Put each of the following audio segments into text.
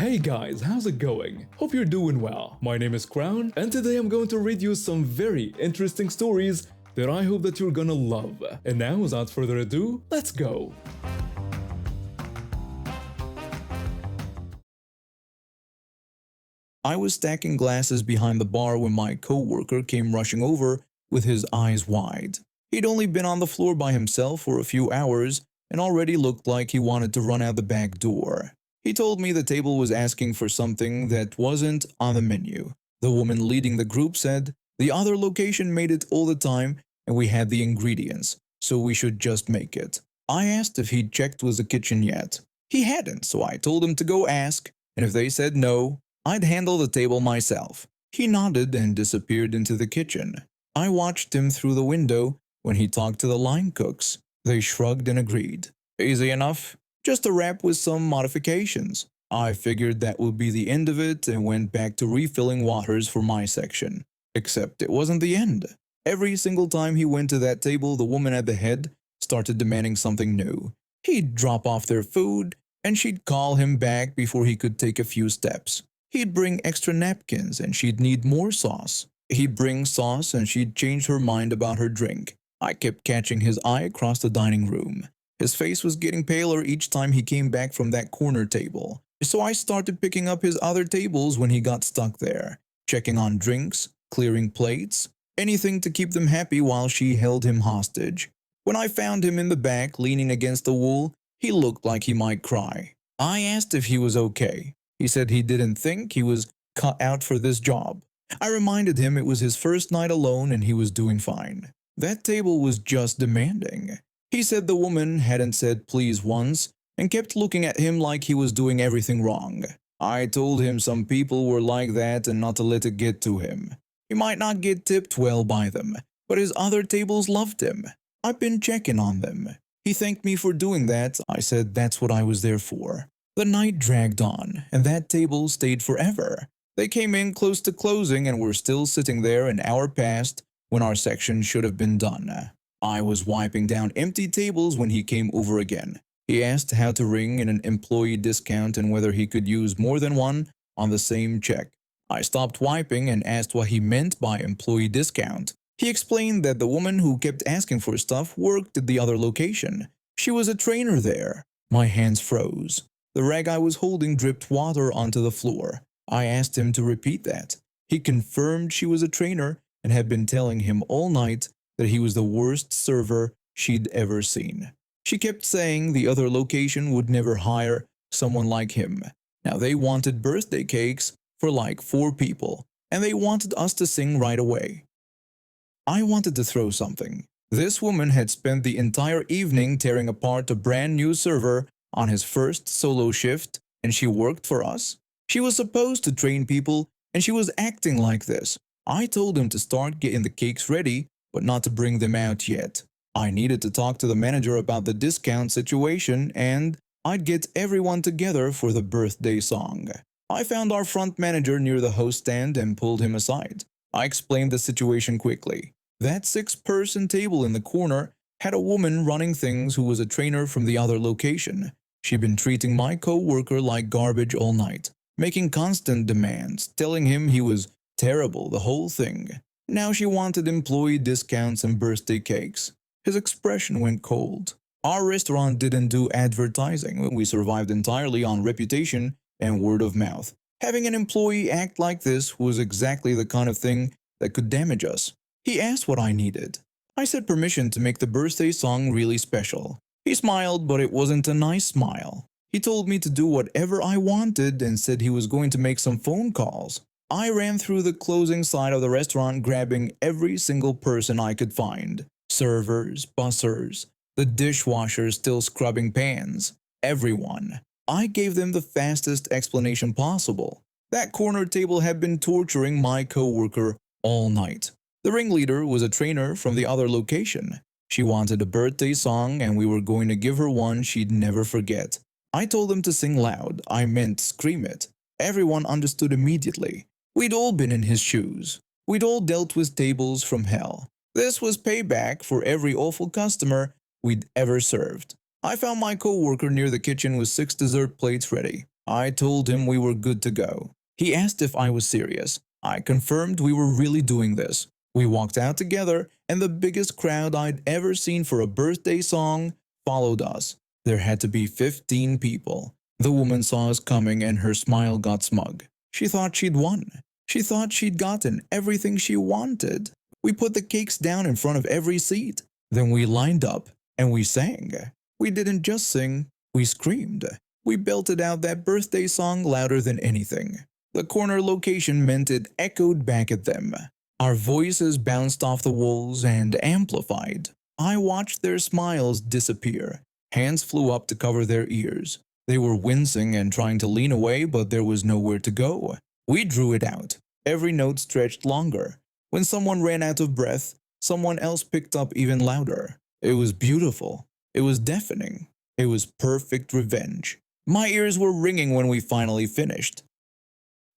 Hey guys, how's it going? Hope you're doing well. My name is Crown, and today I'm going to read you some very interesting stories that I hope that you're gonna love. And now, without further ado, let's go! I was stacking glasses behind the bar when my coworker came rushing over with his eyes wide. He'd only been on the floor by himself for a few hours and already looked like he wanted to run out the back door. He told me the table was asking for something that wasn't on the menu. The woman leading the group said the other location made it all the time and we had the ingredients, so we should just make it. I asked if he'd checked with the kitchen yet. He hadn't, so I told him to go ask, and if they said no, I'd handle the table myself. He nodded and disappeared into the kitchen. I watched him through the window when he talked to the line cooks. They shrugged and agreed. Easy enough. Just a wrap with some modifications. I figured that would be the end of it and went back to refilling waters for my section. Except it wasn't the end. Every single time he went to that table, the woman at the head started demanding something new. He'd drop off their food, and she'd call him back before he could take a few steps. He'd bring extra napkins and she'd need more sauce. He'd bring sauce and she'd change her mind about her drink. I kept catching his eye across the dining room. His face was getting paler each time he came back from that corner table. So I started picking up his other tables when he got stuck there, checking on drinks, clearing plates, anything to keep them happy while she held him hostage. When I found him in the back leaning against the wall, he looked like he might cry. I asked if he was okay. He said he didn't think he was cut out for this job. I reminded him it was his first night alone and he was doing fine. That table was just demanding. He said the woman hadn't said please once and kept looking at him like he was doing everything wrong. I told him some people were like that and not to let it get to him. He might not get tipped well by them, but his other tables loved him. I've been checking on them. He thanked me for doing that. I said that's what I was there for. The night dragged on, and that table stayed forever. They came in close to closing and were still sitting there an hour past when our section should have been done. I was wiping down empty tables when he came over again. He asked how to ring in an employee discount and whether he could use more than one on the same check. I stopped wiping and asked what he meant by employee discount. He explained that the woman who kept asking for stuff worked at the other location. She was a trainer there. My hands froze. The rag I was holding dripped water onto the floor. I asked him to repeat that. He confirmed she was a trainer and had been telling him all night that he was the worst server she'd ever seen. She kept saying the other location would never hire someone like him. Now they wanted birthday cakes for like 4 people, and they wanted us to sing right away. I wanted to throw something. This woman had spent the entire evening tearing apart a brand new server on his first solo shift, and she worked for us. She was supposed to train people, and she was acting like this. I told him to start getting the cakes ready, but not to bring them out yet. I needed to talk to the manager about the discount situation, and I'd get everyone together for the birthday song. I found our front manager near the host stand and pulled him aside. I explained the situation quickly. That 6-person table in the corner had a woman running things who was a trainer from the other location. She'd been treating my co-worker like garbage all night, making constant demands, telling him he was terrible, the whole thing. Now she wanted employee discounts and birthday cakes. His expression went cold. Our restaurant didn't do advertising. We survived entirely on reputation and word of mouth. Having an employee act like this was exactly the kind of thing that could damage us. He asked what I needed. I said permission to make the birthday song really special. He smiled, but it wasn't a nice smile. He told me to do whatever I wanted and said he was going to make some phone calls. I ran through the closing side of the restaurant grabbing every single person I could find. Servers, bussers, the dishwasher still scrubbing pans. Everyone. I gave them the fastest explanation possible. That corner table had been torturing my coworker all night. The ringleader was a trainer from the other location. She wanted a birthday song and we were going to give her one she'd never forget. I told them to sing loud. I meant scream it. Everyone understood immediately. We'd all been in his shoes. We'd all dealt with tables from hell. This was payback for every awful customer we'd ever served. I found my coworker near the kitchen with 6 dessert plates ready. I told him we were good to go. He asked if I was serious. I confirmed we were really doing this. We walked out together, and the biggest crowd I'd ever seen for a birthday song followed us. There had to be 15 people. The woman saw us coming and her smile got smug. She thought she'd won. She thought she'd gotten everything she wanted. We put the cakes down in front of every seat. Then we lined up and we sang. We didn't just sing, we screamed. We belted out that birthday song louder than anything. The corner location meant it echoed back at them. Our voices bounced off the walls and amplified. I watched their smiles disappear. Hands flew up to cover their ears. They were wincing and trying to lean away, but there was nowhere to go. We drew it out. Every note stretched longer. When someone ran out of breath, someone else picked up even louder. It was beautiful. It was deafening. It was perfect revenge. My ears were ringing when we finally finished.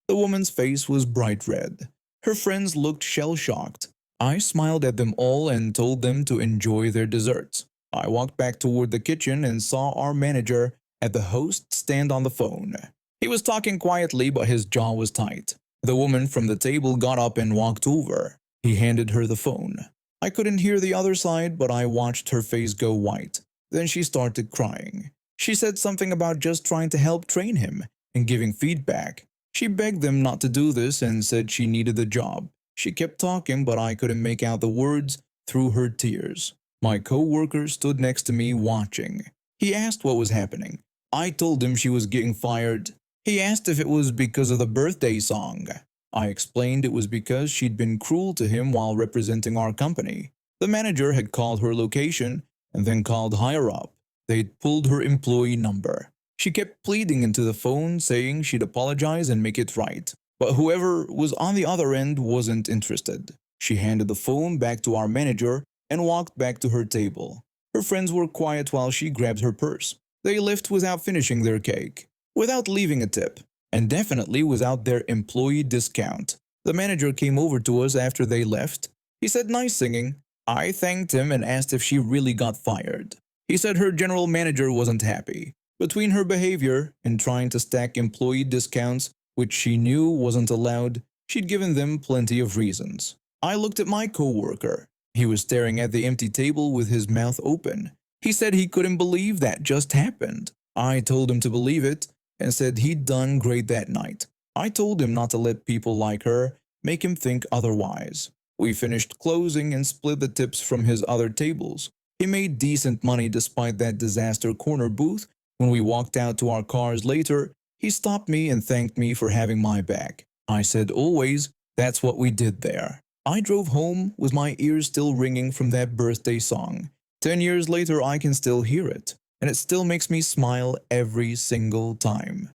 The woman's face was bright red. Her friends looked shell-shocked. I smiled at them all and told them to enjoy their desserts. I walked back toward the kitchen and saw our manager at the host stand on the phone. He was talking quietly, but his jaw was tight. The woman from the table got up and walked over. He handed her the phone. I couldn't hear the other side, but I watched her face go white. Then she started crying. She said something about just trying to help train him and giving feedback. She begged them not to do this and said she needed the job. She kept talking, but I couldn't make out the words through her tears. My co-worker stood next to me watching. He asked what was happening. I told him she was getting fired. He asked if it was because of the birthday song. I explained it was because she'd been cruel to him while representing our company. The manager had called her location and then called higher up. They'd pulled her employee number. She kept pleading into the phone, saying she'd apologize and make it right. But whoever was on the other end wasn't interested. She handed the phone back to our manager and walked back to her table. Her friends were quiet while she grabbed her purse. They left without finishing their cake, without leaving a tip, and definitely without their employee discount. The manager came over to us after they left. He said nice singing. I thanked him and asked if she really got fired. He said her general manager wasn't happy. Between her behavior and trying to stack employee discounts, which she knew wasn't allowed, she'd given them plenty of reasons. I looked at my coworker. He was staring at the empty table with his mouth open. He said he couldn't believe that just happened. I told him to believe it and said he'd done great that night. I told him not to let people like her make him think otherwise. We finished closing and split the tips from his other tables. He made decent money despite that disaster corner booth. When we walked out to our cars later, he stopped me and thanked me for having my back. I said always, that's what we did there. I drove home with my ears still ringing from that birthday song. 10 years later, I can still hear it, and it still makes me smile every single time.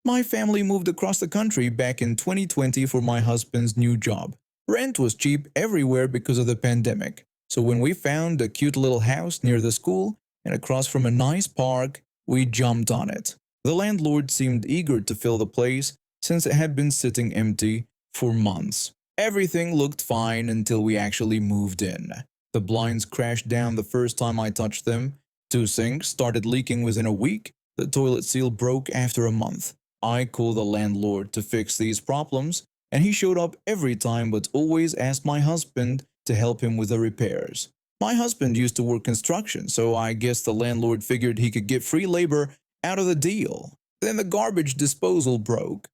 My family moved across the country back in 2020 for my husband's new job. Rent was cheap everywhere because of the pandemic, so when we found a cute little house near the school and across from a nice park, we jumped on it. The landlord seemed eager to fill the place since it had been sitting empty for months. Everything looked fine until we actually moved in. The blinds crashed down the first time I touched them. 2 sinks started leaking within a week. The toilet seal broke after a month. I called the landlord to fix these problems, and he showed up every time but always asked my husband to help him with the repairs. My husband used to work construction, so I guess the landlord figured he could get free labor out of the deal. Then the garbage disposal broke.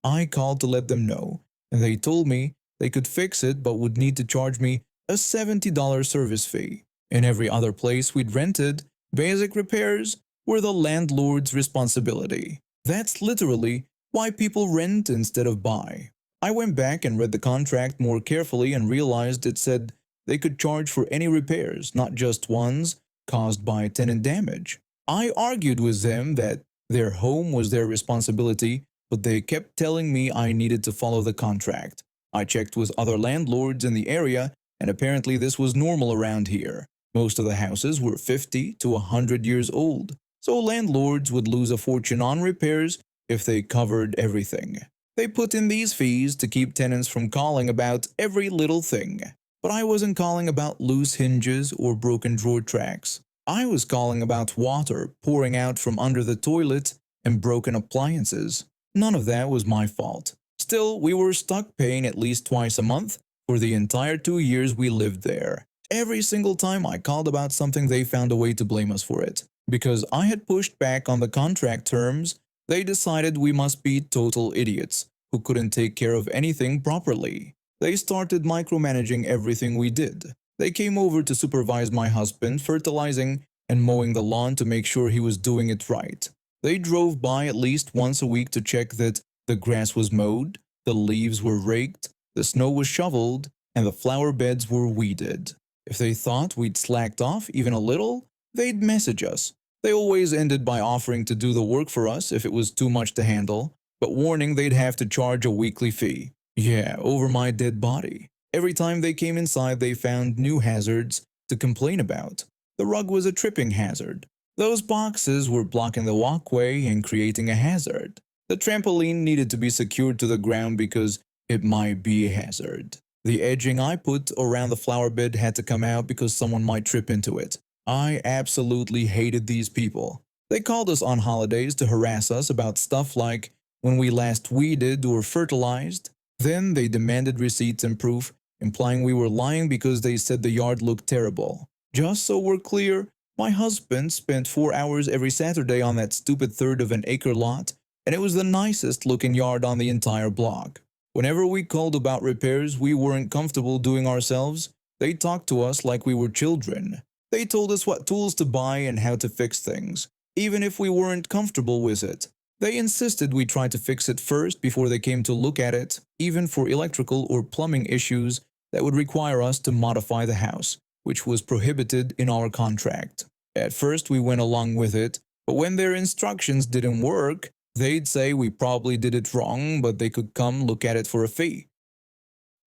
I called to let them know, and they told me they could fix it but would need to charge me a $70 service fee. In every other place we'd rented, basic repairs were the landlord's responsibility. That's literally why people rent instead of buy. I went back and read the contract more carefully and realized it said they could charge for any repairs, not just ones caused by tenant damage. I argued with them that their home was their responsibility, but they kept telling me I needed to follow the contract. I checked with other landlords in the area, and apparently this was normal around here. Most of the houses were 50 to 100 years old, so landlords would lose a fortune on repairs if they covered everything. They put in these fees to keep tenants from calling about every little thing. But I wasn't calling about loose hinges or broken drawer tracks. I was calling about water pouring out from under the toilet and broken appliances. None of that was my fault. Still, we were stuck paying at least twice a month for the entire 2 years we lived there. Every single time I called about something, they found a way to blame us for it. Because I had pushed back on the contract terms, they decided we must be total idiots who couldn't take care of anything properly. They started micromanaging everything we did. They came over to supervise my husband fertilizing and mowing the lawn to make sure he was doing it right. They drove by at least once a week to check that the grass was mowed, the leaves were raked, the snow was shoveled, and the flower beds were weeded. If they thought we'd slacked off even a little, they'd message us. They always ended by offering to do the work for us if it was too much to handle, but warning they'd have to charge a weekly fee. Yeah, over my dead body. Every time they came inside, they found new hazards to complain about. The rug was a tripping hazard. Those boxes were blocking the walkway and creating a hazard. The trampoline needed to be secured to the ground because it might be a hazard. The edging I put around the flower bed had to come out because someone might trip into it. I absolutely hated these people. They called us on holidays to harass us about stuff like when we last weeded or fertilized. Then they demanded receipts and proof, implying we were lying because they said the yard looked terrible. Just so we're clear, my husband spent 4 hours every Saturday on that stupid third of an acre lot, and it was the nicest looking yard on the entire block. Whenever we called about repairs we weren't comfortable doing ourselves, they talked to us like we were children. They told us what tools to buy and how to fix things, even if we weren't comfortable with it. They insisted we try to fix it first before they came to look at it, even for electrical or plumbing issues that would require us to modify the house, which was prohibited in our contract. At first we went along with it, but when their instructions didn't work, they'd say we probably did it wrong, but they could come look at it for a fee.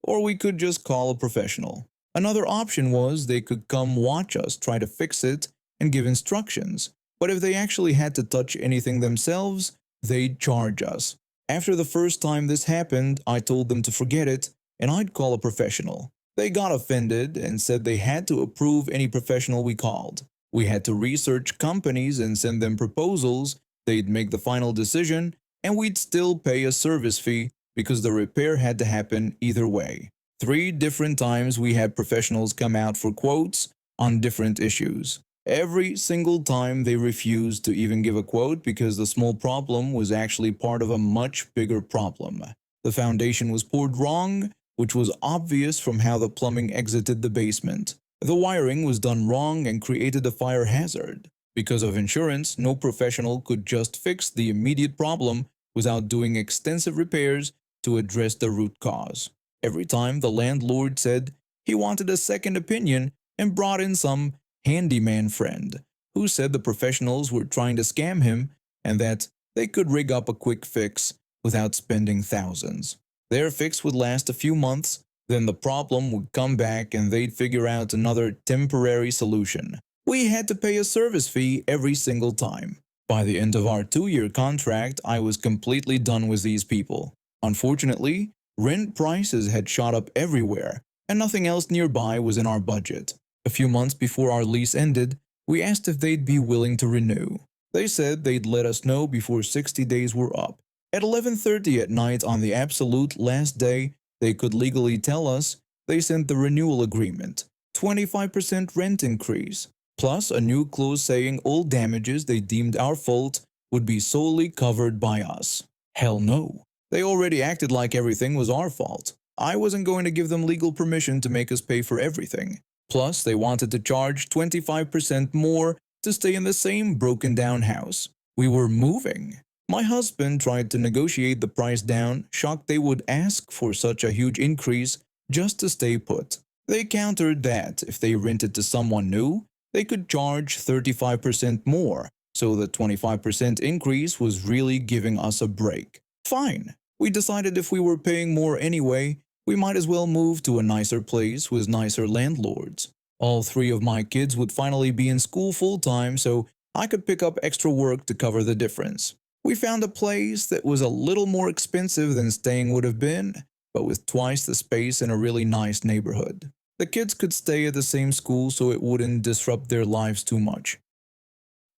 Or we could just call a professional. Another option was they could come watch us try to fix it and give instructions, but if they actually had to touch anything themselves, they'd charge us. After the first time this happened, I told them to forget it and I'd call a professional. They got offended and said they had to approve any professional we called. We had to research companies and send them proposals, they'd make the final decision, and we'd still pay a service fee because the repair had to happen either way. 3 different times we had professionals come out for quotes on different issues. Every single time they refused to even give a quote because the small problem was actually part of a much bigger problem. The foundation was poured wrong, which was obvious from how the plumbing exited the basement. The wiring was done wrong and created a fire hazard. Because of insurance, no professional could just fix the immediate problem without doing extensive repairs to address the root cause. Every time the landlord said he wanted a second opinion and brought in some handyman friend who said the professionals were trying to scam him and that they could rig up a quick fix without spending thousands. Their fix would last a few months, then the problem would come back and they'd figure out another temporary solution. We had to pay a service fee every single time. By the end of our 2-year contract, I was completely done with these people. Unfortunately, rent prices had shot up everywhere, and nothing else nearby was in our budget. A few months before our lease ended, we asked if they'd be willing to renew. They said they'd let us know before 60 days were up. At 11:30 at night on the absolute last day they could legally tell us, they sent the renewal agreement, 25% rent increase, plus a new clause saying all damages they deemed our fault would be solely covered by us. Hell no. They already acted like everything was our fault. I wasn't going to give them legal permission to make us pay for everything. Plus, they wanted to charge 25% more to stay in the same broken down house. We were moving. My husband tried to negotiate the price down, shocked they would ask for such a huge increase just to stay put. They countered that if they rented to someone new, they could charge 35% more, so the 25% increase was really giving us a break. Fine. We decided if we were paying more anyway, we might as well move to a nicer place with nicer landlords. All 3 of my kids would finally be in school full-time, so I could pick up extra work to cover the difference. We found a place that was a little more expensive than staying would have been, but with twice the space in a really nice neighborhood. The kids could stay at the same school so it wouldn't disrupt their lives too much.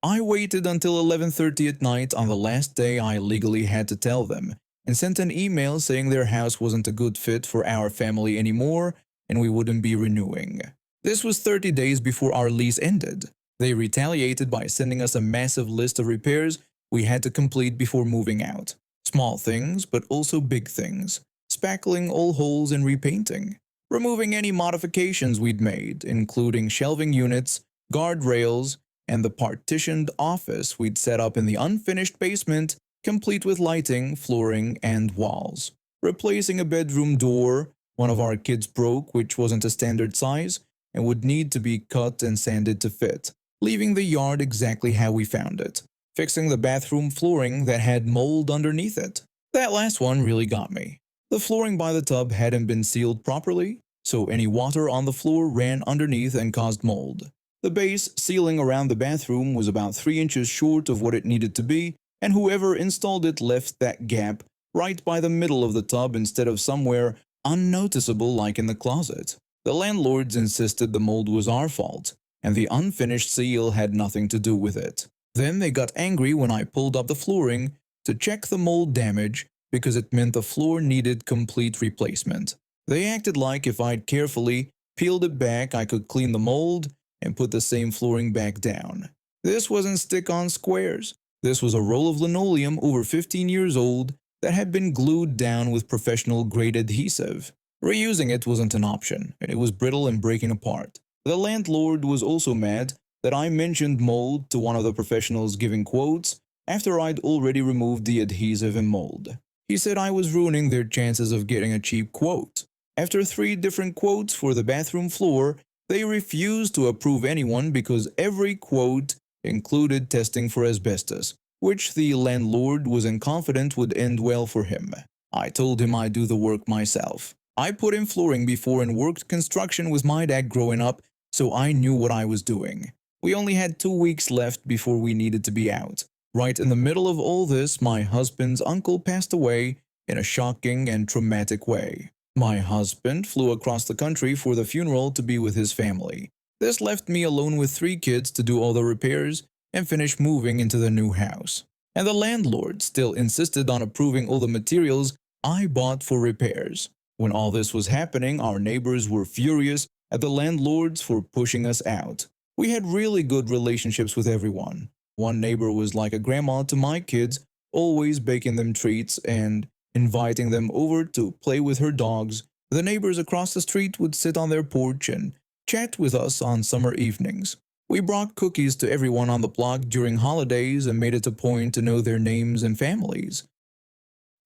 I waited until 11:30 at night on the last day I legally had to tell them, and sent an email saying their house wasn't a good fit for our family anymore and we wouldn't be renewing. This was 30 days before our lease ended. They retaliated by sending us a massive list of repairs we had to complete before moving out. Small things, but also big things. Spackling all holes and repainting. Removing any modifications we'd made, including shelving units, guardrails, and the partitioned office we'd set up in the unfinished basement, complete with lighting, flooring, and walls. Replacing a bedroom door one of our kids broke, which wasn't a standard size, and would need to be cut and sanded to fit. Leaving the yard exactly how we found it. Fixing the bathroom flooring that had mold underneath it. That last one really got me. The flooring by the tub hadn't been sealed properly, so any water on the floor ran underneath and caused mold. The base ceiling around the bathroom was about 3 inches short of what it needed to be, and whoever installed it left that gap right by the middle of the tub instead of somewhere unnoticeable like in the closet. The landlords insisted the mold was our fault, and the unfinished seal had nothing to do with it. Then they got angry when I pulled up the flooring to check the mold damage because it meant the floor needed complete replacement. They acted like if I'd carefully peeled it back I could clean the mold and put the same flooring back down. This wasn't stick-on squares. This was a roll of linoleum over 15 years old that had been glued down with professional-grade adhesive. Reusing it wasn't an option, and it was brittle and breaking apart. The landlord was also mad that I mentioned mold to one of the professionals giving quotes after I'd already removed the adhesive and mold. He said I was ruining their chances of getting a cheap quote. After 3 different quotes for the bathroom floor, they refused to approve anyone because every quote included testing for asbestos, which the landlord was confident would end well for him. I told him I'd do the work myself. I put in flooring before and worked construction with my dad growing up, so I knew what I was doing. We only had 2 weeks left before we needed to be out. Right in the middle of all this, my husband's uncle passed away in a shocking and traumatic way. My husband flew across the country for the funeral to be with his family. This left me alone with 3 kids to do all the repairs and finish moving into the new house. And the landlord still insisted on approving all the materials I bought for repairs. When all this was happening, our neighbors were furious at the landlords for pushing us out. We had really good relationships with everyone. One neighbor was like a grandma to my kids, always baking them treats and inviting them over to play with her dogs. The neighbors across the street would sit on their porch and chat with us on summer evenings. We brought cookies to everyone on the block during holidays and made it a point to know their names and families.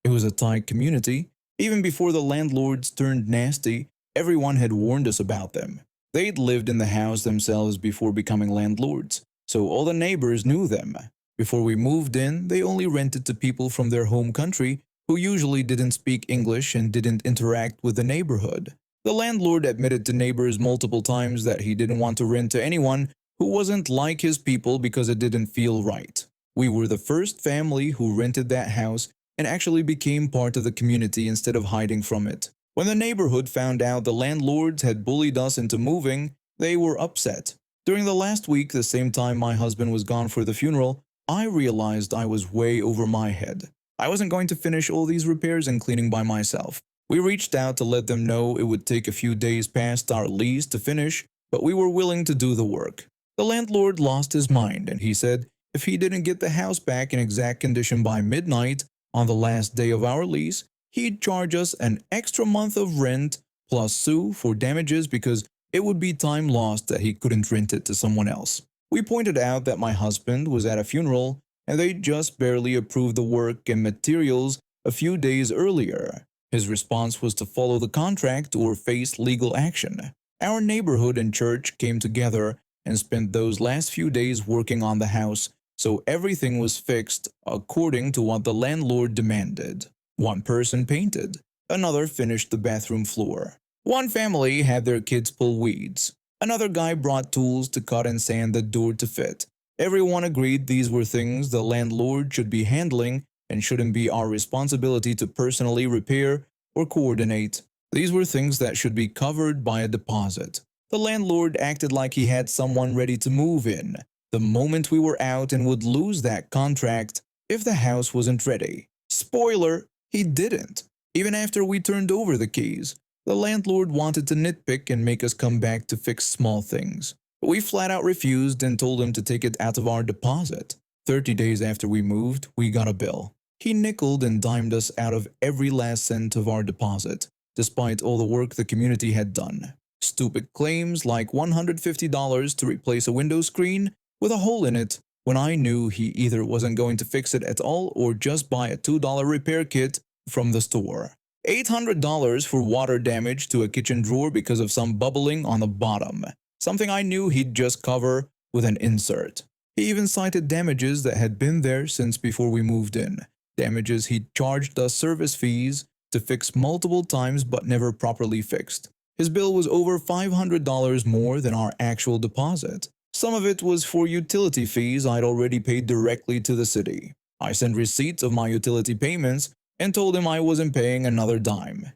It was a tight community. Even before the landlords turned nasty, everyone had warned us about them. They'd lived in the house themselves before becoming landlords, so all the neighbors knew them. Before we moved in, they only rented to people from their home country who usually didn't speak English and didn't interact with the neighborhood. The landlord admitted to neighbors multiple times that he didn't want to rent to anyone who wasn't like his people because it didn't feel right. We were the first family who rented that house and actually became part of the community instead of hiding from it. When the neighborhood found out the landlords had bullied us into moving, they were upset. During the last week, the same time my husband was gone for the funeral, I realized I was way over my head. I wasn't going to finish all these repairs and cleaning by myself. We reached out to let them know it would take a few days past our lease to finish, but we were willing to do the work. The landlord lost his mind and he said if he didn't get the house back in exact condition by midnight, on the last day of our lease, he'd charge us an extra month of rent plus sue for damages because it would be time lost that he couldn't rent it to someone else. We pointed out that my husband was at a funeral and they just barely approved the work and materials a few days earlier. His response was to follow the contract or face legal action. Our neighborhood and church came together and spent those last few days working on the house, so everything was fixed according to what the landlord demanded. One person painted, another finished the bathroom floor. One family had their kids pull weeds. Another guy brought tools to cut and sand the door to fit. Everyone agreed these were things the landlord should be handling and shouldn't be our responsibility to personally repair or coordinate. These were things that should be covered by a deposit. The landlord acted like he had someone ready to move in the moment we were out and would lose that contract if the house wasn't ready. Spoiler, he didn't. Even after we turned over the keys, the landlord wanted to nitpick and make us come back to fix small things. But we flat out refused and told him to take it out of our deposit. 30 days after we moved, we got a bill. He nickeled and dimed us out of every last cent of our deposit, despite all the work the community had done. Stupid claims like $150 to replace a window screen with a hole in it, when I knew he either wasn't going to fix it at all or just buy a $2 repair kit from the store. $800 for water damage to a kitchen drawer because of some bubbling on the bottom, something I knew he'd just cover with an insert. He even cited damages that had been there since before we moved in, damages he'd charged us service fees to fix multiple times but never properly fixed. His bill was over $500 more than our actual deposit. Some of it was for utility fees I'd already paid directly to the city. I sent receipts of my utility payments and told him I wasn't paying another dime.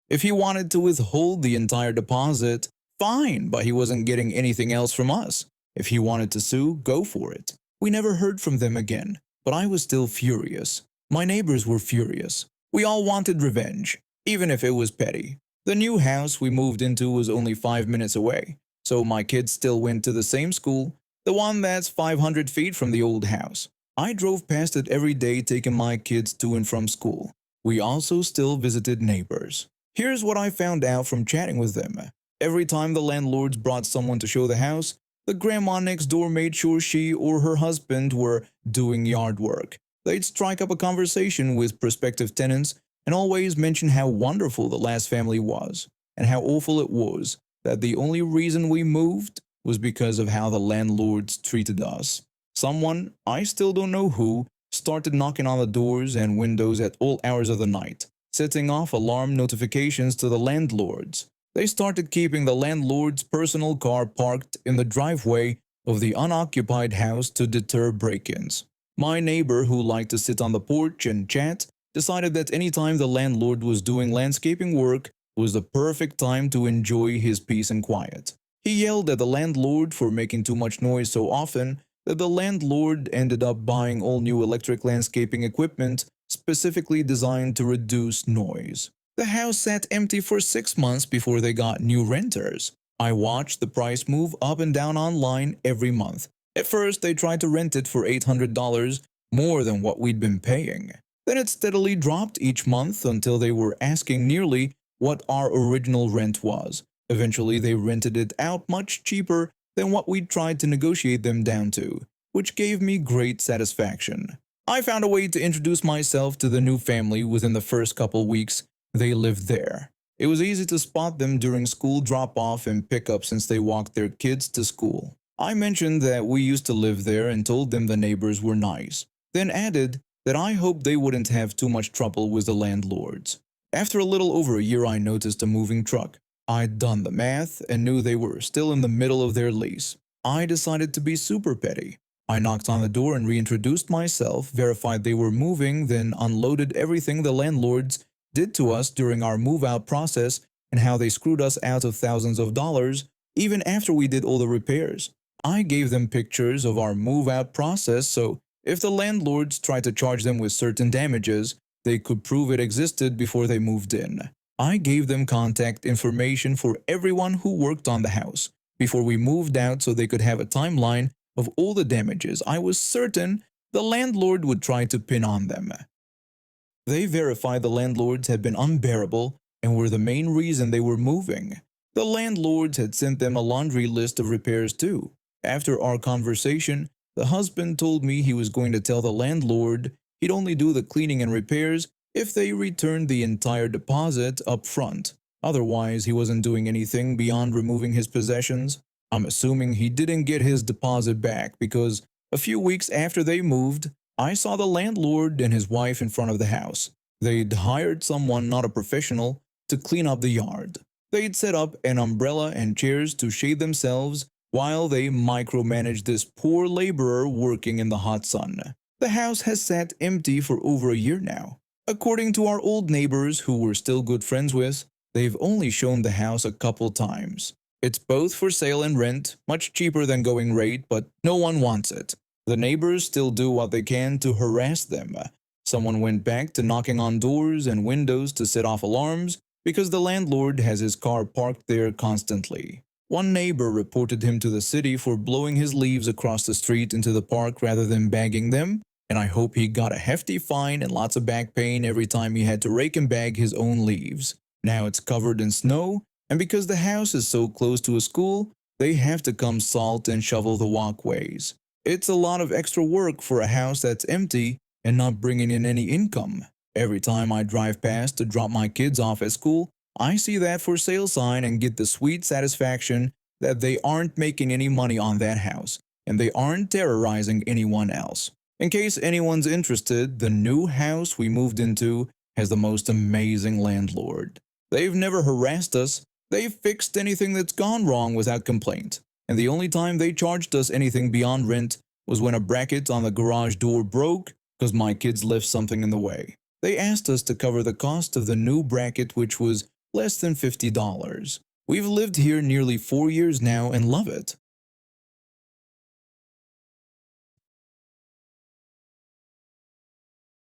If he wanted to withhold the entire deposit, fine, but he wasn't getting anything else from us. If he wanted to sue, go for it. We never heard from them again, but I was still furious. My neighbors were furious. We all wanted revenge, even if it was petty. The new house we moved into was only 5 minutes away, so my kids still went to the same school, the one that's 500 feet from the old house. I drove past it every day taking my kids to and from school. We also still visited neighbors. Here's what I found out from chatting with them. Every time the landlords brought someone to show the house, the grandma next door made sure she or her husband were doing yard work. They'd strike up a conversation with prospective tenants and always mention how wonderful the last family was and how awful it was that the only reason we moved was because of how the landlords treated us. Someone, I still don't know who, started knocking on the doors and windows at all hours of the night, setting off alarm notifications to the landlords. They started keeping the landlord's personal car parked in the driveway of the unoccupied house to deter break-ins. My neighbor, who liked to sit on the porch and chat, decided that any time the landlord was doing landscaping work was the perfect time to enjoy his peace and quiet. He yelled at the landlord for making too much noise so often that the landlord ended up buying all new electric landscaping equipment specifically designed to reduce noise. The house sat empty for 6 months before they got new renters. I watched the price move up and down online every month. At first, they tried to rent it for $800, more than what we'd been paying. Then it steadily dropped each month until they were asking nearly what our original rent was. Eventually, they rented it out much cheaper than what we'd tried to negotiate them down to, which gave me great satisfaction. I found a way to introduce myself to the new family within the first couple weeks they lived there. It was easy to spot them during school drop-off and pickup since they walked their kids to school. I mentioned that we used to live there and told them the neighbors were nice, then added that I hoped they wouldn't have too much trouble with the landlords. After a little over a year, I noticed a moving truck. I'd done the math and knew they were still in the middle of their lease. I decided to be super petty. I knocked on the door and reintroduced myself, verified they were moving, then unloaded everything the landlords did to us during our move-out process and how they screwed us out of thousands of dollars even after we did all the repairs. I gave them pictures of our move-out process so if the landlords tried to charge them with certain damages, they could prove it existed before they moved in. I gave them contact information for everyone who worked on the house before we moved out so they could have a timeline of all the damages I was certain the landlord would try to pin on them. They verified the landlords had been unbearable and were the main reason they were moving. The landlords had sent them a laundry list of repairs too. After our conversation, the husband told me he was going to tell the landlord he'd only do the cleaning and repairs if they returned the entire deposit up front. Otherwise, he wasn't doing anything beyond removing his possessions. I'm assuming he didn't get his deposit back because a few weeks after they moved, I saw the landlord and his wife in front of the house. They'd hired someone, not a professional, to clean up the yard. They'd set up an umbrella and chairs to shade themselves while they micromanaged this poor laborer working in the hot sun. The house has sat empty for over a year now. According to our old neighbors who we're still good friends with, they've only shown the house a couple times. It's both for sale and rent, much cheaper than going rate, but no one wants it. The neighbors still do what they can to harass them. Someone went back to knocking on doors and windows to set off alarms because the landlord has his car parked there constantly. One neighbor reported him to the city for blowing his leaves across the street into the park rather than bagging them, and I hope he got a hefty fine and lots of back pain every time he had to rake and bag his own leaves. Now it's covered in snow, and because the house is so close to a school, they have to come salt and shovel the walkways. It's a lot of extra work for a house that's empty and not bringing in any income. Every time I drive past to drop my kids off at school, I see that for sale sign and get the sweet satisfaction that they aren't making any money on that house, and they aren't terrorizing anyone else. In case anyone's interested, the new house we moved into has the most amazing landlord. They've never harassed us, they've fixed anything that's gone wrong without complaint, and the only time they charged us anything beyond rent was when a bracket on the garage door broke because my kids left something in the way. They asked us to cover the cost of the new bracket, which was less than $50. We've lived here nearly 4 years now and love it.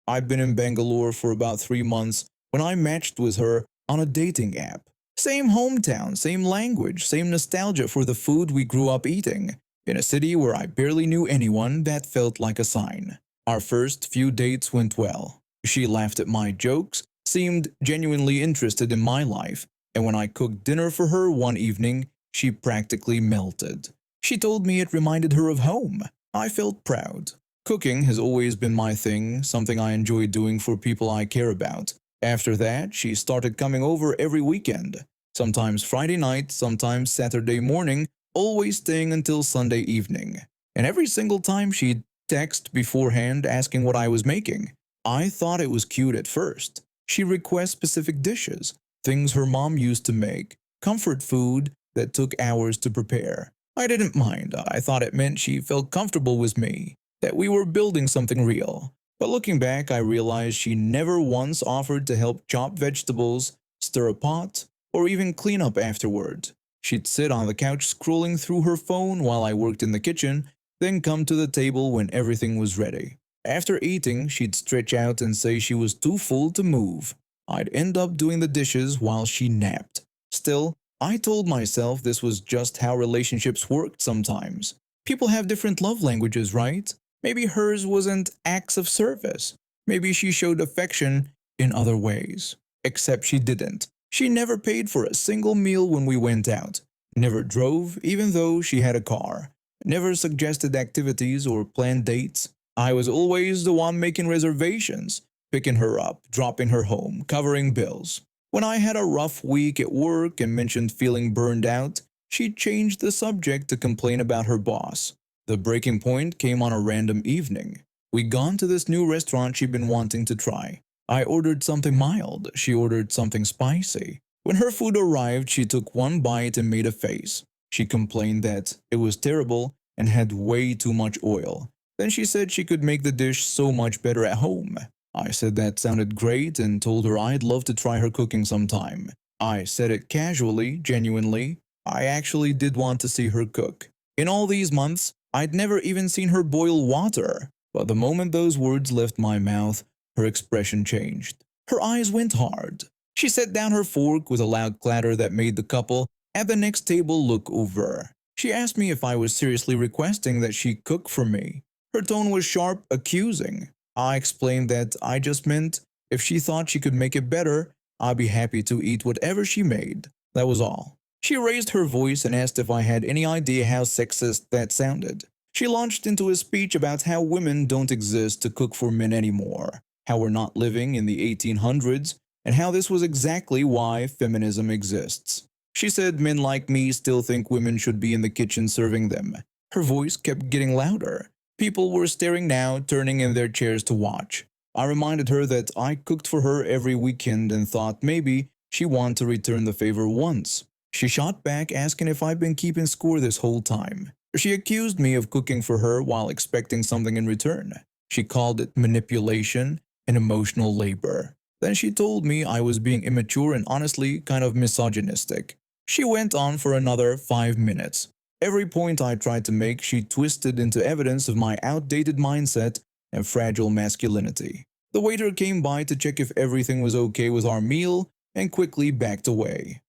I've been in Bangalore for about 3 months when I matched with her on a dating app. Same hometown, same language, same nostalgia for the food we grew up eating. In a city where I barely knew anyone, that felt like a sign. Our first few dates went well. She laughed at my jokes, seemed genuinely interested in my life, and when I cooked dinner for her one evening, she practically melted. She told me it reminded her of home. I felt proud. Cooking has always been my thing, something I enjoy doing for people I care about. After that, she started coming over every weekend, sometimes Friday night, sometimes Saturday morning, always staying until Sunday evening. And every single time she'd text beforehand asking what I was making. I thought it was cute at first. She'd request specific dishes, things her mom used to make, comfort food that took hours to prepare. I didn't mind. I thought it meant she felt comfortable with me, that we were building something real. But looking back, I realized she never once offered to help chop vegetables, stir a pot, or even clean up afterward. She'd sit on the couch scrolling through her phone while I worked in the kitchen, then come to the table when everything was ready. After eating, she'd stretch out and say she was too full to move. I'd end up doing the dishes while she napped. Still, I told myself this was just how relationships worked sometimes. People have different love languages, right? Maybe hers wasn't acts of service. Maybe she showed affection in other ways. Except she didn't. She never paid for a single meal when we went out. Never drove, even though she had a car. Never suggested activities or planned dates. I was always the one making reservations, picking her up, dropping her home, covering bills. When I had a rough week at work and mentioned feeling burned out, she changed the subject to complain about her boss. The breaking point came on a random evening. We'd gone to this new restaurant she'd been wanting to try. I ordered something mild. She ordered something spicy. When her food arrived, she took one bite and made a face. She complained that it was terrible and had way too much oil. Then she said she could make the dish so much better at home. I said that sounded great and told her I'd love to try her cooking sometime. I said it casually, genuinely. I actually did want to see her cook. In all these months, I'd never even seen her boil water. But the moment those words left my mouth, her expression changed. Her eyes went hard. She set down her fork with a loud clatter that made the couple at the next table look over. She asked me if I was seriously requesting that she cook for me. Her tone was sharp, accusing. I explained that I just meant if she thought she could make it better, I'd be happy to eat whatever she made. That was all. She raised her voice and asked if I had any idea how sexist that sounded. She launched into a speech about how women don't exist to cook for men anymore, how we're not living in the 1800s, and how this was exactly why feminism exists. She said men like me still think women should be in the kitchen serving them. Her voice kept getting louder. People were staring now, turning in their chairs to watch. I reminded her that I cooked for her every weekend and thought maybe she wanted to return the favor once. She shot back asking if I'd been keeping score this whole time. She accused me of cooking for her while expecting something in return. She called it manipulation and emotional labor. Then she told me I was being immature and honestly kind of misogynistic. She went on for another 5 minutes. Every point I tried to make, she twisted into evidence of my outdated mindset and fragile masculinity. The waiter came by to check if everything was okay with our meal and quickly backed away.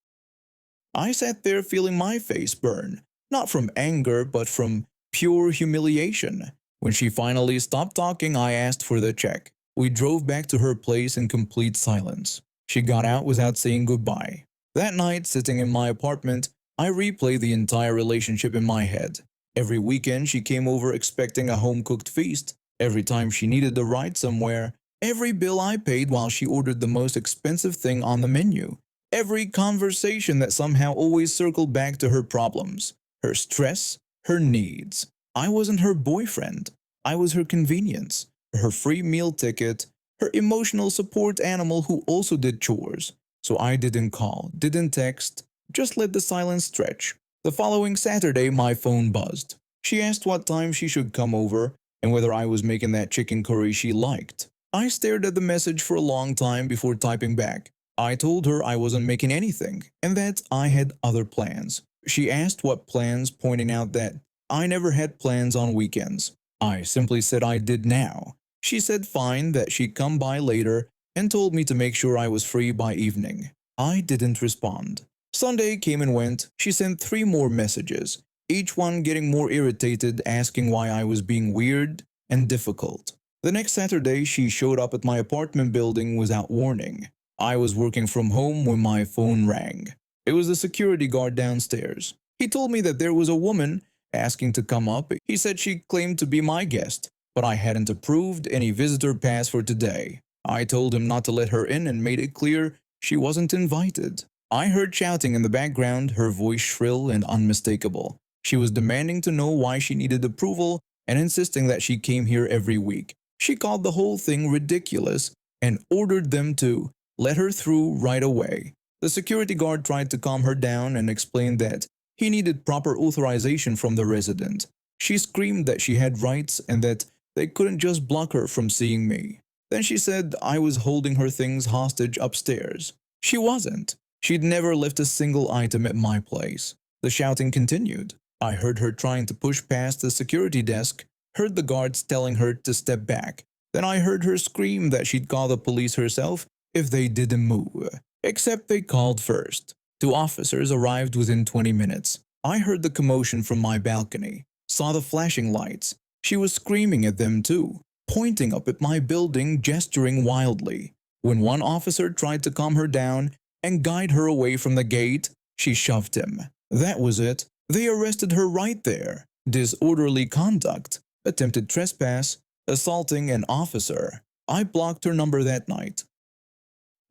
I sat there feeling my face burn, not from anger but from pure humiliation. When she finally stopped talking, I asked for the check. We drove back to her place in complete silence. She got out without saying goodbye. That night, sitting in my apartment, I replayed the entire relationship in my head. Every weekend, she came over expecting a home-cooked feast. Every time she needed a ride somewhere, every bill I paid while she ordered the most expensive thing on the menu. Every conversation that somehow always circled back to her problems, her stress, her needs. I wasn't her boyfriend. I was her convenience, her free meal ticket, her emotional support animal who also did chores. So I didn't call, didn't text, just let the silence stretch. The following Saturday, my phone buzzed. She asked what time she should come over and whether I was making that chicken curry she liked. I stared at the message for a long time before typing back. I told her I wasn't making anything and that I had other plans. She asked what plans, pointing out that I never had plans on weekends. I simply said I did now. She said fine, that she'd come by later and told me to make sure I was free by evening. I didn't respond. Sunday came and went. She sent 3 more messages, each one getting more irritated, asking why I was being weird and difficult. The next Saturday, she showed up at my apartment building without warning. I was working from home when my phone rang. It was the security guard downstairs. He told me that there was a woman asking to come up. He said she claimed to be my guest, but I hadn't approved any visitor pass for today. I told him not to let her in and made it clear she wasn't invited. I heard shouting in the background, her voice shrill and unmistakable. She was demanding to know why she needed approval and insisting that she came here every week. She called the whole thing ridiculous and ordered them to let her through right away. The security guard tried to calm her down and explained that he needed proper authorization from the resident. She screamed that she had rights and that they couldn't just block her from seeing me. Then she said I was holding her things hostage upstairs. She wasn't. She'd never left a single item at my place. The shouting continued. I heard her trying to push past the security desk, heard the guards telling her to step back. Then I heard her scream that she'd call the police herself if they didn't move. Except they called first. 2 officers arrived within 20 minutes. I heard the commotion from my balcony, saw the flashing lights. She was screaming at them too, pointing up at my building, gesturing wildly. When one officer tried to calm her down and guide her away from the gate, she shoved him. That was it. They arrested her right there. Disorderly conduct, attempted trespass, assaulting an officer. I blocked her number that night.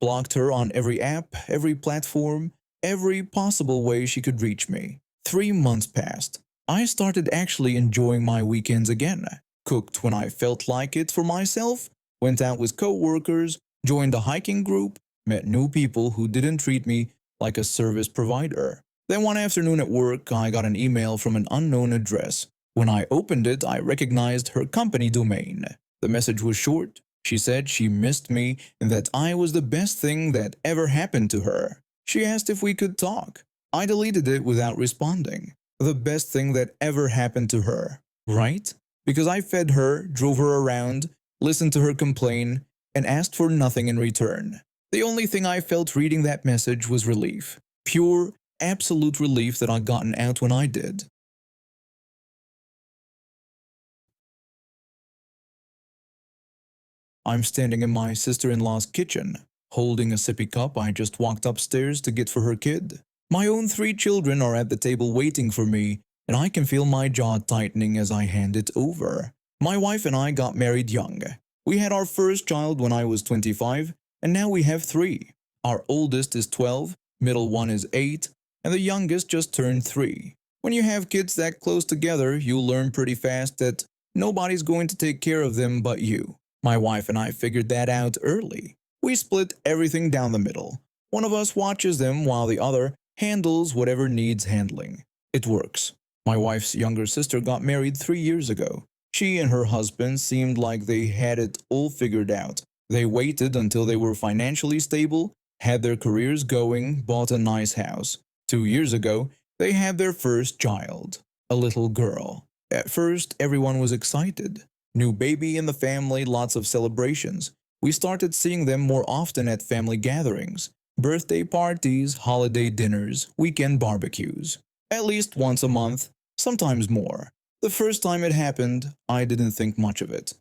Blocked her on every app, every platform, every possible way she could reach me. 3 months passed. I started actually enjoying my weekends again. Cooked when I felt like it for myself, went out with co-workers, joined a hiking group, met new people who didn't treat me like a service provider. Then one afternoon at work, I got an email from an unknown address. When I opened it, I recognized her company domain. The message was short. She said she missed me and that I was the best thing that ever happened to her. She asked if we could talk. I deleted it without responding. The best thing that ever happened to her, right? Because I fed her, drove her around, listened to her complain, and asked for nothing in return. The only thing I felt reading that message was relief. Pure, absolute relief that I'd gotten out when I did. I'm standing in my sister-in-law's kitchen, holding a sippy cup I just walked upstairs to get for her kid. My own 3 children are at the table waiting for me, and I can feel my jaw tightening as I hand it over. My wife and I got married young. We had our first child when I was 25, and now we have 3. Our oldest is 12, middle one is 8, and the youngest just turned 3. When you have kids that close together, you learn pretty fast that nobody's going to take care of them but you. My wife and I figured that out early. We split everything down the middle. One of us watches them while the other handles whatever needs handling. It works. My wife's younger sister got married 3 years ago. She and her husband seemed like they had it all figured out. They waited until they were financially stable, had their careers going, bought a nice house. 2 years ago, they had their first child, a little girl. At first, everyone was excited. New baby in the family, lots of celebrations. We started seeing them more often at family gatherings, birthday parties, holiday dinners, weekend barbecues. At least once a month, sometimes more. The first time it happened, I didn't think much of it.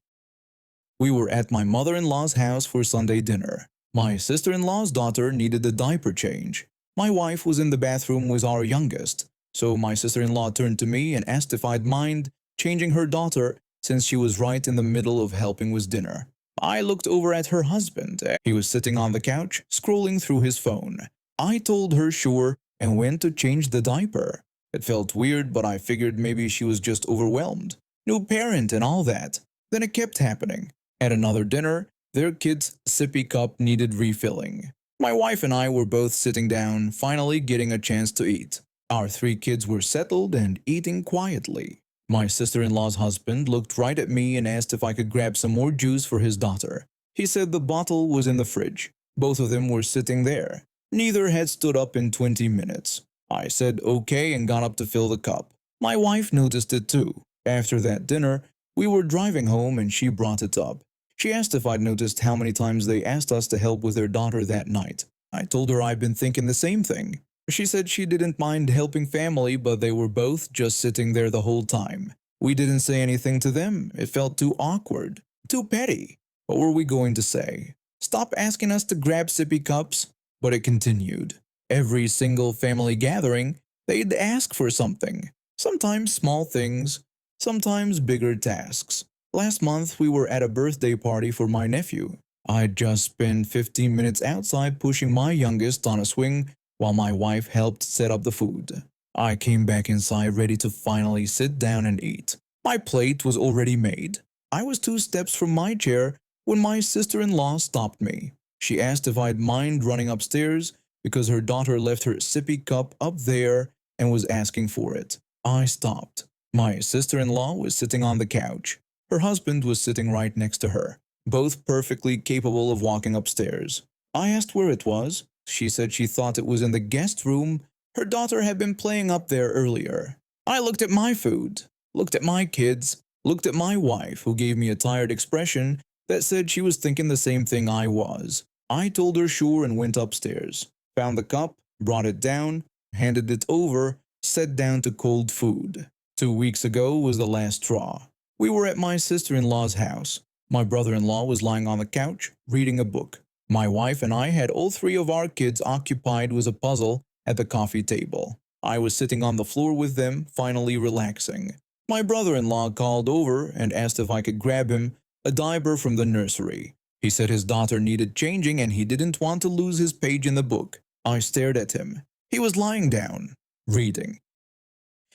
We were at my mother-in-law's house for Sunday dinner. My sister-in-law's daughter needed a diaper change. My wife was in the bathroom with our youngest, so my sister-in-law turned to me and asked if I'd mind changing her daughter since she was right in the middle of helping with dinner. I looked over at her husband. He was sitting on the couch, scrolling through his phone. I told her sure and went to change the diaper. It felt weird, but I figured maybe she was just overwhelmed. New parent and all that. Then it kept happening. At another dinner, their kid's sippy cup needed refilling. My wife and I were both sitting down, finally getting a chance to eat. Our 3 kids were settled and eating quietly. My sister-in-law's husband looked right at me and asked if I could grab some more juice for his daughter. He said the bottle was in the fridge. Both of them were sitting there. Neither had stood up in 20 minutes. I said okay and got up to fill the cup. My wife noticed it too. After that dinner, we were driving home and she brought it up. She asked if I'd noticed how many times they asked us to help with their daughter that night. I told her I'd been thinking the same thing. She said she didn't mind helping family, but they were both just sitting there the whole time. We didn't say anything to them. It felt too awkward, too petty. What were we going to say? Stop asking us to grab sippy cups? But it continued. Every single family gathering, they'd ask for something. Sometimes small things, sometimes bigger tasks. Last month, we were at a birthday party for my nephew. I'd just spent 15 minutes outside pushing my youngest on a swing while my wife helped set up the food. I came back inside ready to finally sit down and eat. My plate was already made. I was 2 steps from my chair when my sister-in-law stopped me. She asked if I'd mind running upstairs because her daughter left her sippy cup up there and was asking for it. I stopped. My sister-in-law was sitting on the couch. Her husband was sitting right next to her, both perfectly capable of walking upstairs. I asked where it was. She said she thought it was in the guest room. Her daughter had been playing up there earlier. I looked at my food, looked at my kids, looked at my wife, who gave me a tired expression that said she was thinking the same thing I was. I told her sure and went upstairs, found the cup, brought it down, handed it over, sat down to cold food. 2 weeks ago was the last straw. We were at my sister-in-law's house. My brother-in-law was lying on the couch, reading a book. My wife and I had all 3 of our kids occupied with a puzzle at the coffee table. I was sitting on the floor with them, finally relaxing. My brother-in-law called over and asked if I could grab him a diaper from the nursery. He said his daughter needed changing and he didn't want to lose his page in the book. I stared at him. He was lying down, reading.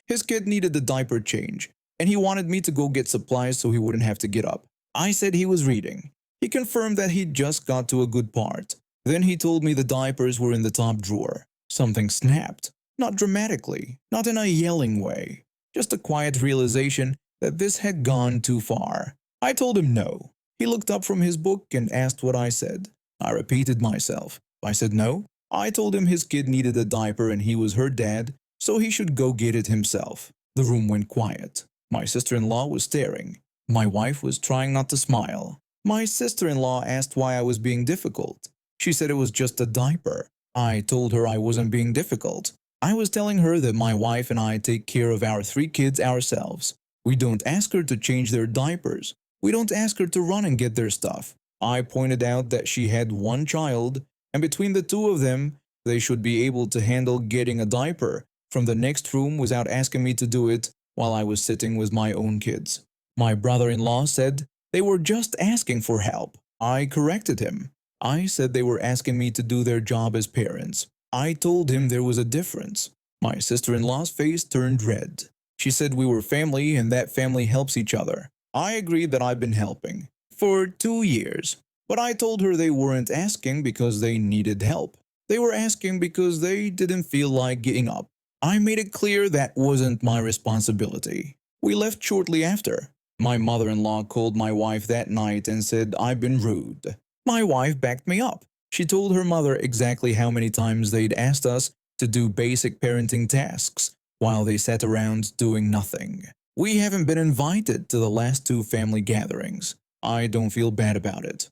His kid needed the diaper change, and he wanted me to go get supplies so he wouldn't have to get up. I said he was reading. He confirmed that he'd just got to a good part. Then he told me the diapers were in the top drawer. Something snapped. Not dramatically, not in a yelling way. Just a quiet realization that this had gone too far. I told him no. He looked up from his book and asked what I said. I repeated myself. I said no. I told him his kid needed a diaper and he was her dad, so he should go get it himself. The room went quiet. My sister-in-law was staring. My wife was trying not to smile. My sister-in-law asked why I was being difficult. She said it was just a diaper. I told her I wasn't being difficult. I was telling her that my wife and I take care of our 3 kids ourselves. We don't ask her to change their diapers. We don't ask her to run and get their stuff. I pointed out that she had 1 child, and between the 2 of them, they should be able to handle getting a diaper from the next room without asking me to do it while I was sitting with my own kids. My brother-in-law said they were just asking for help. I corrected him. I said they were asking me to do their job as parents. I told him there was a difference. My sister-in-law's face turned red. She said we were family and that family helps each other. I agreed that I've been helping for 2 years, but I told her they weren't asking because they needed help. They were asking because they didn't feel like getting up. I made it clear that wasn't my responsibility. We left shortly after. My mother-in-law called my wife that night and said I'd been rude. My wife backed me up. She told her mother exactly how many times they'd asked us to do basic parenting tasks while they sat around doing nothing. We haven't been invited to the last 2 family gatherings. I don't feel bad about it.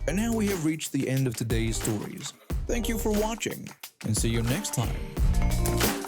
And now we have reached the end of today's stories. Thank you for watching, and see you next time.